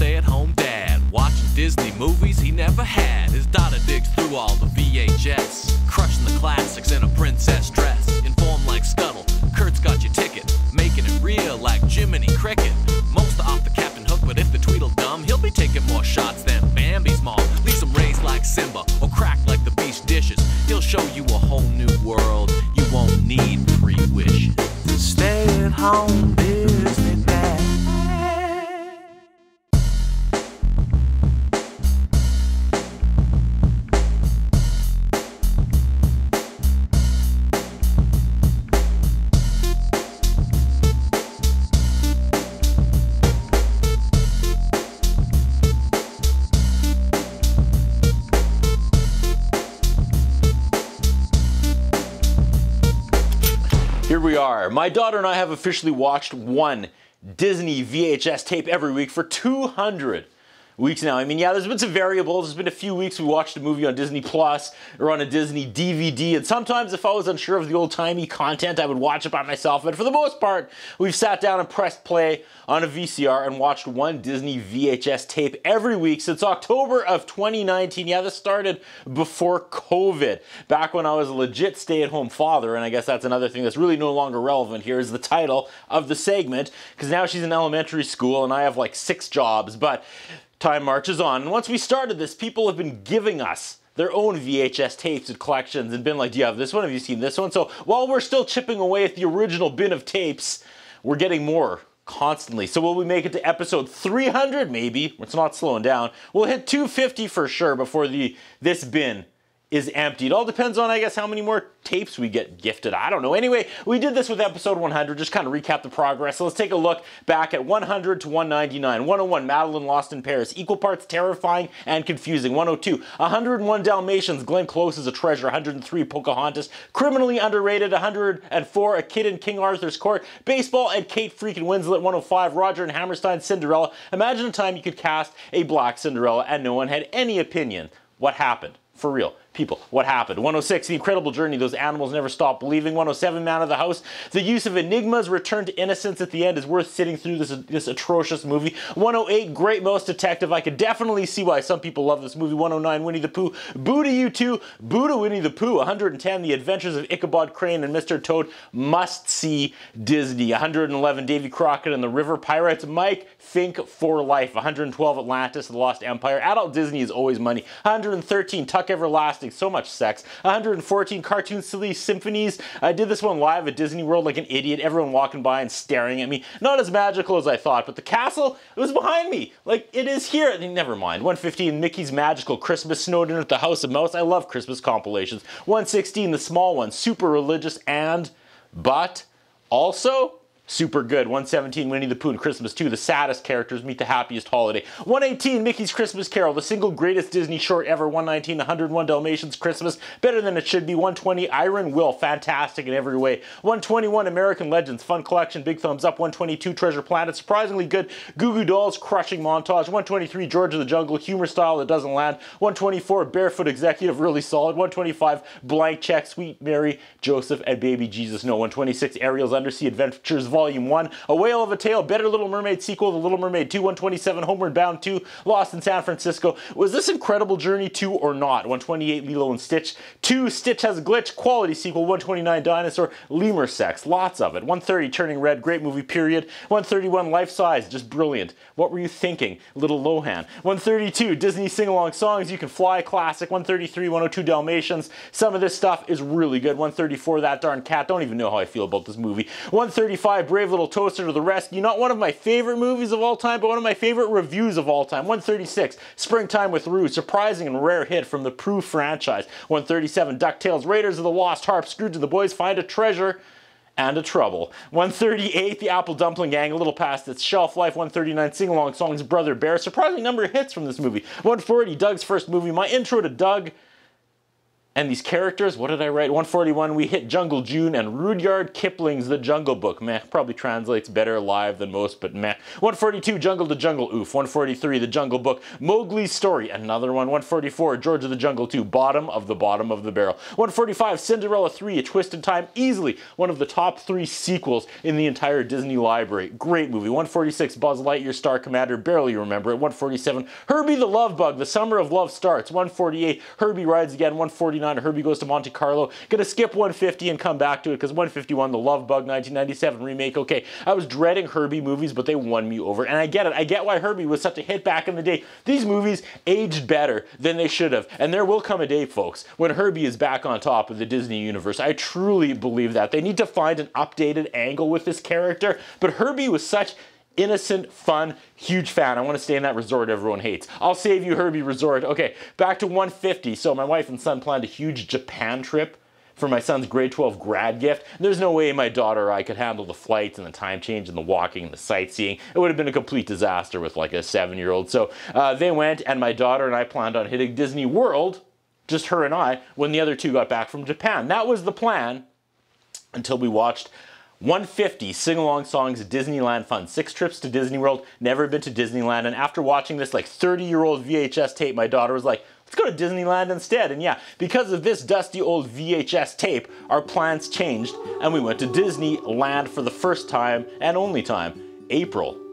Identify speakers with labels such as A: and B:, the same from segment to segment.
A: stay-at-home dad, watching Disney movies he never had. His daughter digs through all the VHS, crushing the classics in a princess dress. Informed like Scuttle, Kurt's got your ticket, making it real like Jiminy Cricket. Most are off the Captain Hook, but if the Tweedledum, he'll be taking more shots than Bambi's mom. Leaves him raised like Simba, or cracked like the beach dishes. He'll show you a whole new world, you won't need pre-wishes. Stay-at-home Disney dad.
B: Here we are. My daughter and I have officially watched one Disney VHS tape every week for 200 weeks now. I mean, yeah, there's been some variables. There's been a few weeks we watched a movie on Disney Plus or on a Disney DVD, and sometimes if I was unsure of the old-timey content, I would watch it by myself. But for the most part, we've sat down and pressed play on a VCR and watched one Disney VHS tape every week since October of 2019. Yeah, this started before COVID, back when I was a legit stay-at-home father, and I guess that's another thing that's really no longer relevant here is the title of the segment, because now she's in elementary school and I have like 6 jobs, but time marches on. And once we started this, people have been giving us their own VHS tapes and collections and been like, do you have this one? Have you seen this one? So while we're still chipping away at the original bin of tapes, we're getting more constantly. So will we make it to episode 300? Maybe. It's not slowing down. We'll hit 250 for sure before this bin is empty. It all depends on, I guess, how many more tapes we get gifted. I don't know. Anyway, we did this with episode 100, just kind of recap the progress. So let's take a look back at 100 to 199. 101, Madeline Lost in Paris. Equal parts terrifying and confusing. 102, 101 Dalmatians. Glenn Close is a treasure. 103, Pocahontas. Criminally underrated. 104, A Kid in King Arthur's Court. Baseball and Kate freaking Winslet. 105, Roger and Hammerstein's Cinderella. Imagine a time you could cast a black Cinderella and no one had any opinion. What happened? For real. People, what happened? 106, The Incredible Journey, Those Animals Never Stop Believing. 107, Man of the House. The use of enigmas, return to innocence at the end is worth sitting through this atrocious movie. 108, Great Mouse Detective. I could definitely see why some people love this movie. 109, Winnie the Pooh. Boo to you too. Boo to Winnie the Pooh. 110, The Adventures of Ichabod Crane and Mr. Toad. Must see Disney. 111, Davy Crockett and the River Pirates. Mike Fink for life. 112, Atlantis, The Lost Empire. Adult Disney is always money. 113, Tuck Everlasting. So much sex. 114, Cartoon Silly Symphonies. I did this one live at Disney World like an idiot, everyone walking by and staring at me. Not as magical as I thought, but the castle, it was behind me. Like, it is here. Never mind. 115, Mickey's Magical Christmas, snowed in at the House of Mouse. I love Christmas compilations. 116, The Small One, super religious but also super good. 117, Winnie the Pooh and Christmas 2, the saddest characters meet the happiest holiday. 118, Mickey's Christmas Carol, the single greatest Disney short ever. 119, 101 Dalmatians Christmas, better than it should be. 120, Iron Will, fantastic in every way. 121, American Legends, fun collection, big thumbs up. 122, Treasure Planet, surprisingly good. Goo Goo Dolls, crushing montage. 123, George of the Jungle, humor style that doesn't land. 124, Barefoot Executive, really solid. 125, Blank Check, Sweet Mary, Joseph, and Baby Jesus. No. 126, Ariel's Undersea Adventures, Volume 1, A Whale of a Tale, Better Little Mermaid sequel, The Little Mermaid 2, 127, Homeward Bound 2, Lost in San Francisco. Was this Incredible Journey 2 or not? 128, Lilo and Stitch 2, Stitch Has a Glitch, quality sequel. 129, Dinosaur, Lemur Sex, lots of it. 130, Turning Red, great movie, period. 131, Life Size, just brilliant. What were you thinking, Little Lohan? 132, Disney Sing-Along Songs, You Can Fly, classic. 133, 102 Dalmatians, some of this stuff is really good. 134, That Darn Cat, don't even know how I feel about this movie. 135, Brave Little Toaster to the Rescue, not one of my favorite movies of all time, but one of my favorite reviews of all time. 136, Springtime with Rue, surprising and rare hit from the Prue franchise. 137, DuckTales, Raiders of the Lost Harp, Scrooge and the Boys Find a Treasure and a Trouble. 138, The Apple Dumpling Gang, a little past its shelf life. 139, Sing-Along Songs, Brother Bear, surprising number of hits from this movie. 140, Doug's first movie, my intro to Doug And these characters, what did I write? 141, we hit Jungle June and Rudyard Kipling's The Jungle Book. Meh, probably translates better live than most, but meh. 142, Jungle to Jungle, oof. 143, The Jungle Book, Mowgli's Story, another one. 144, George of the Jungle 2, bottom of the barrel. 145, Cinderella 3, A Twist in Time, easily one of the top 3 sequels in the entire Disney library. Great movie. 146, Buzz Lightyear, Star Commander, barely remember it. 147, Herbie the Love Bug, The Summer of Love Starts. 148, Herbie Rides Again. 149, Herbie Goes to Monte Carlo. Gonna skip 150 and come back to it because 151, The Love Bug 1997 remake. Okay, I was dreading Herbie movies, but they won me over. And I get it. I get why Herbie was such a hit back in the day. These movies aged better than they should have. And there will come a day, folks, when Herbie is back on top of the Disney universe. I truly believe that. They need to find an updated angle with this character. But Herbie was such innocent, fun, huge fan. I want to stay in that resort everyone hates. I'll save you, Herbie Resort. Okay, back to 150. So my wife and son planned a huge Japan trip for my son's grade 12 grad gift. There's no way my daughter or I could handle the flights and the time change and the walking and the sightseeing. It would have been a complete disaster with like a 7-year-old. So they went, and my daughter and I planned on hitting Disney World, just her and I, when the other two got back from Japan. That was the plan until we watched 150 sing-along songs at Disneyland Fun. 6 trips to Disney World, never been to Disneyland, and after watching this like 30-year-old VHS tape, my daughter was like, let's go to Disneyland instead. And yeah, because of this dusty old VHS tape, our plans changed, and we went to Disneyland for the first time and only time.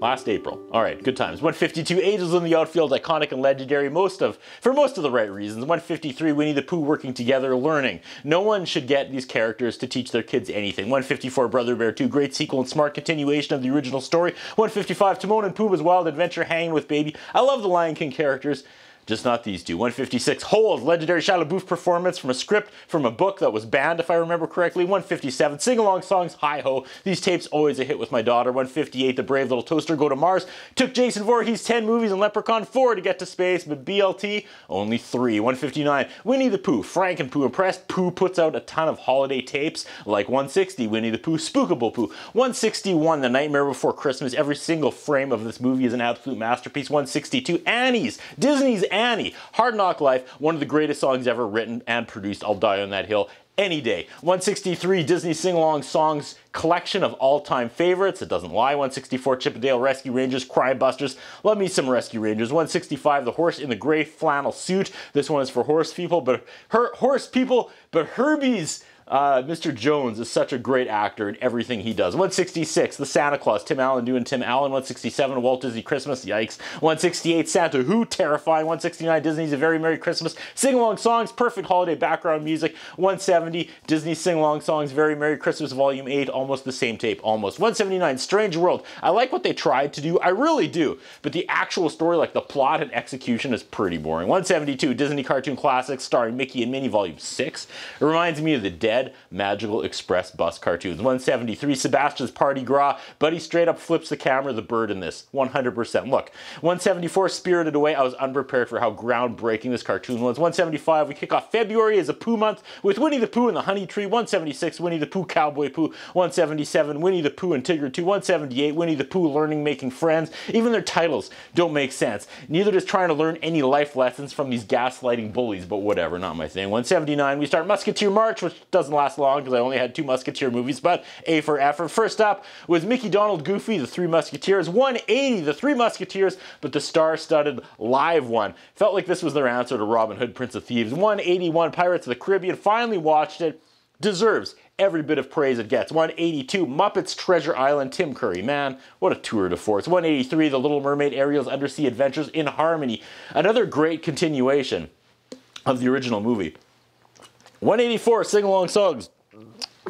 B: Last April. All right, good times. 152, Angels in the Outfield, iconic and legendary, for most of the right reasons. 153, Winnie the Pooh working together, learning. No one should get these characters to teach their kids anything. 154, Brother Bear 2, great sequel and smart continuation of the original story. 155, Timon and Pumbaa's Wild Adventure, hanging with Baby. I love the Lion King characters, just not these two. 156, Holes, legendary Shia LaBeouf performance from a script from a book that was banned, if I remember correctly. 157, sing-along songs, hi-ho. These tapes always a hit with my daughter. 158, The Brave Little Toaster Go to Mars. Took Jason Voorhees 10 movies and Leprechaun 4 to get to space, but BLT, only 3. 159, Winnie the Pooh, Frank and Pooh Impressed. Pooh puts out a ton of holiday tapes, like 160, Winnie the Pooh, Spookable Pooh. 161, The Nightmare Before Christmas. Every single frame of this movie is an absolute masterpiece. 162, Annie's, Disney's Annie, Hard Knock Life, one of the greatest songs ever written and produced. I'll die on that hill any day. 163, Disney Sing-Along Songs collection of all-time favorites. It doesn't lie. 164, Chip 'n Dale Rescue Rangers, Crime Busters. Love me some Rescue Rangers. 165, The Horse in the Gray Flannel Suit. This one is for horse people, but Herbie's Mr. Jones is such a great actor in everything he does. 166, The Santa Claus, Tim Allen doing Tim Allen. 167, Walt Disney Christmas, yikes. 168, Santa Who, terrifying. 169, Disney's A Very Merry Christmas, sing-along songs, perfect holiday background music. 170, Disney sing-along songs, Very Merry Christmas Volume 8, almost the same tape, almost. 179, Strange World. I like what they tried to do, I really do, but the actual story, like the plot and execution, is pretty boring. 172, Disney Cartoon Classics starring Mickey and Minnie Volume 6. It reminds me of the Dead Magical Express bus cartoons. 173, Sebastian's Party Gras. Buddy straight up flips the camera, the bird in this. 100%. Look. 174, Spirited Away. I was unprepared for how groundbreaking this cartoon was. 175, we kick off February as a Pooh month with Winnie the Pooh and the Honey Tree. 176, Winnie the Pooh, Cowboy Pooh. 177, Winnie the Pooh and Tigger 2. 178, Winnie the Pooh learning, making friends. Even their titles don't make sense. Neither does trying to learn any life lessons from these gaslighting bullies, but whatever, not my thing. 179, we start Musketeer March, which doesn't last long because I only had 2 Musketeer movies, but A for effort. First up was Mickey, Donald, Goofy, The Three Musketeers. 180, The Three Musketeers, but the star-studded live one. Felt like this was their answer to Robin Hood, Prince of Thieves. 181, Pirates of the Caribbean. Finally watched it. Deserves every bit of praise it gets. 182, Muppets Treasure Island, Tim Curry. Man, what a tour de force. 183, The Little Mermaid, Ariel's Undersea Adventures in Harmony. Another great continuation of the original movie. 184, Sing-Along Songs,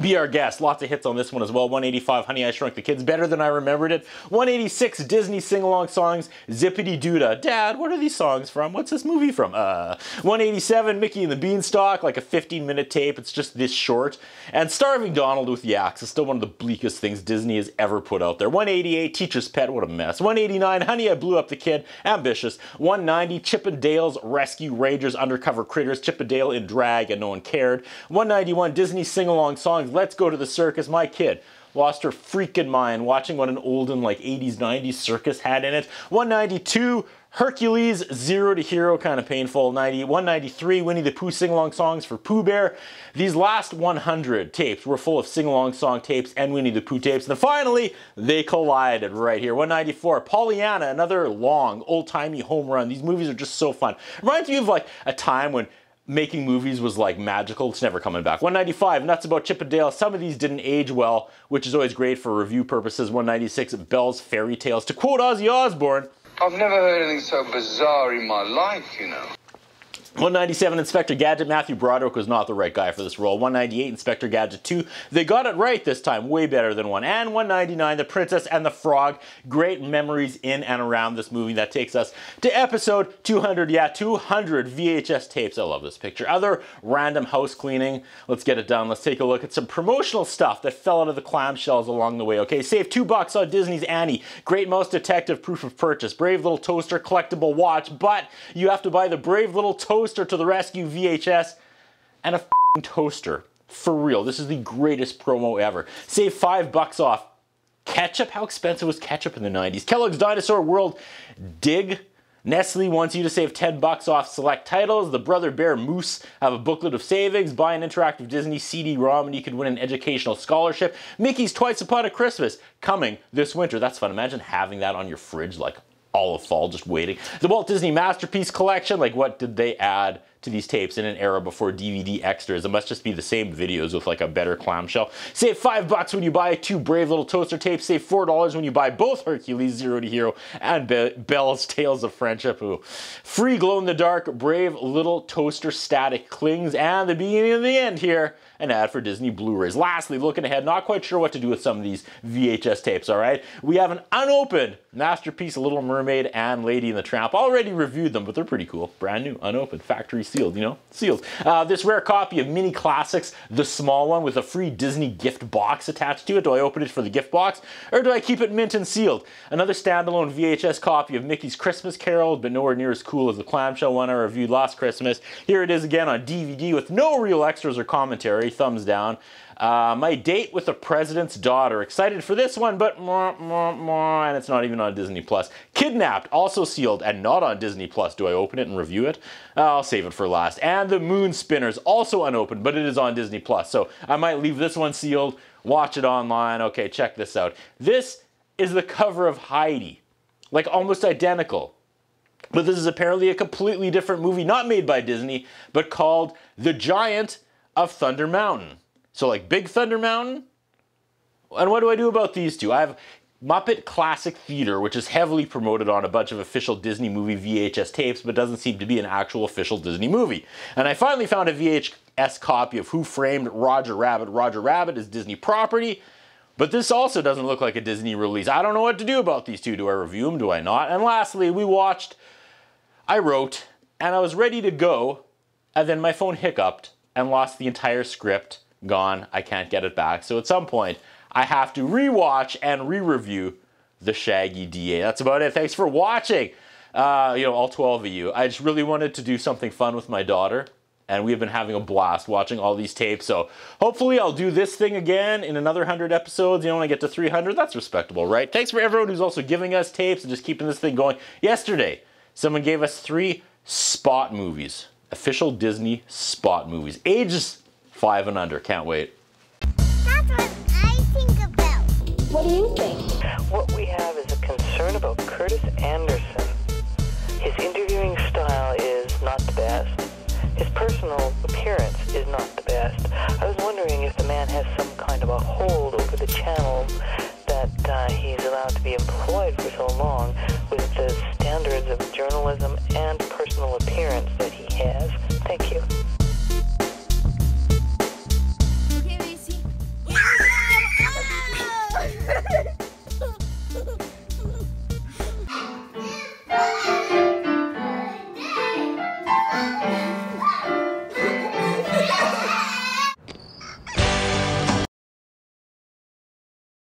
B: Be Our Guest. Lots of hits on this one as well. 185, Honey, I Shrunk the Kids, better than I remembered it. 186, Disney Sing-Along Songs, Zippity Doodah. Dad, what are these songs from? What's this movie from? 187, Mickey and the Beanstalk, like a 15-minute tape. It's just this short. And Starving Donald with the Axe is still one of the bleakest things Disney has ever put out there. 188, Teacher's Pet, what a mess. 189, Honey, I Blew Up the Kid, ambitious. 190, Chip 'n Dale's Rescue Rangers, Undercover Critters, Chip 'n Dale in drag and no one cared. 191, Disney Sing-Along Songs, songs. Let's Go to the Circus. My kid lost her freaking mind watching what an olden like 80s, 90s circus had in it. 192, Hercules, Zero to Hero, kind of painful. 193, Winnie the Pooh sing-along songs for Pooh Bear. These last 100 tapes were full of sing-along song tapes and Winnie the Pooh tapes. And then finally, they collided right here. 194, Pollyanna, another long, old-timey home run. These movies are just so fun. Reminds me of like a time when making movies was like magical. It's never coming back. 195, Nuts About Chip 'n Dale. Some of these didn't age well, which is always great for review purposes. 196, Belle's Fairy Tales. To quote Ozzy Osbourne,
C: I've never heard anything so bizarre in my life, you know.
B: 197, Inspector Gadget. Matthew Broderick was not the right guy for this role. 198, Inspector Gadget 2. They got it right this time, way better than one. And 199, The Princess and the Frog. Great memories in and around this movie. That takes us to episode 200. Yeah, 200 VHS tapes. I love this picture. Other random house cleaning. Let's get it done. Let's take a look at some promotional stuff that fell out of the clamshells along the way. Okay, save $2 on Disney's Annie. Great Mouse Detective proof of purchase. Brave Little Toaster collectible watch, but you have to buy the Brave Little Toaster to the rescue VHS and a toaster. For real, this is the greatest promo ever. Save $5 off ketchup. How expensive was ketchup in the 90s? Kellogg's Dinosaur World Dig. Nestle wants you to save $10 off select titles. The Brother Bear Moose have a booklet of savings. Buy an interactive Disney CD-ROM and you can win an educational scholarship. Mickey's Twice Upon a Christmas coming this winter. That's fun. Imagine having that on your fridge like all of fall, just waiting. The Walt Disney Masterpiece Collection, like what did they add to these tapes in an era before DVD extras? It must just be the same videos with like a better clamshell. Save $5 when you buy 2 Brave Little Toaster tapes. Save $4 when you buy both Hercules, Zero to Hero, and Belle's Tales of Friendship. Ooh. Free glow-in-the-dark Brave Little Toaster static clings. And the beginning of the end here, an ad for Disney Blu-rays. Lastly, looking ahead, not quite sure what to do with some of these VHS tapes, all right? We have an unopened Masterpiece, Little Mermaid, and Lady and the Tramp. Already reviewed them, but they're pretty cool. Brand new, unopened, factory sealed, you know, sealed. This rare copy of Mini Classics, the small one with a free Disney gift box attached to it. Do I open it for the gift box, or do I keep it mint and sealed? Another standalone VHS copy of Mickey's Christmas Carol, but nowhere near as cool as the clamshell one I reviewed last Christmas. Here it is again on DVD with no real extras or commentary. Thumbs down. My Date with the President's Daughter. Excited for this one, but and it's not even on Disney Plus. Kidnapped, also sealed and not on Disney Plus. Do I open it and review it? I'll save it for last. And The Moon Spinners, also unopened, but it is on Disney Plus. So I might leave this one sealed, watch it online. Okay, check this out. This is the cover of Heidi, like almost identical. But this is apparently a completely different movie, not made by Disney, but called The Giant of Thunder Mountain. So like Big Thunder Mountain? And what do I do about these two? I have Muppet Classic Theater, which is heavily promoted on a bunch of official Disney movie VHS tapes, but doesn't seem to be an actual official Disney movie. And I finally found a VHS copy of Who Framed Roger Rabbit. Roger Rabbit is Disney property, but this also doesn't look like a Disney release. I don't know what to do about these two. Do I review them? Do I not? And lastly, I wrote, and I was ready to go, and then my phone hiccuped and lost the entire script. Gone. I can't get it back. So at some point, I have to rewatch and re-review the Shaggy DA. That's about it. Thanks for watching. All 12 of you. I just really wanted to do something fun with my daughter, and we've been having a blast watching all these tapes. So hopefully I'll do this thing again in another 100 episodes. When I get to 300, that's respectable, right? Thanks for everyone who's also giving us tapes and just keeping this thing going. Yesterday, someone gave us 3 spot movies. Official Disney spot movies. Ages 5 and under. Can't wait.
D: That's what I think about.
E: What do you think?
F: What we have is a concern about Curtis Anderson. His interviewing style is not the best. His personal appearance is not the best. I was wondering if the man has some kind of a hold over the channel that he's allowed to be employed for so long with the standards of journalism and personal appearance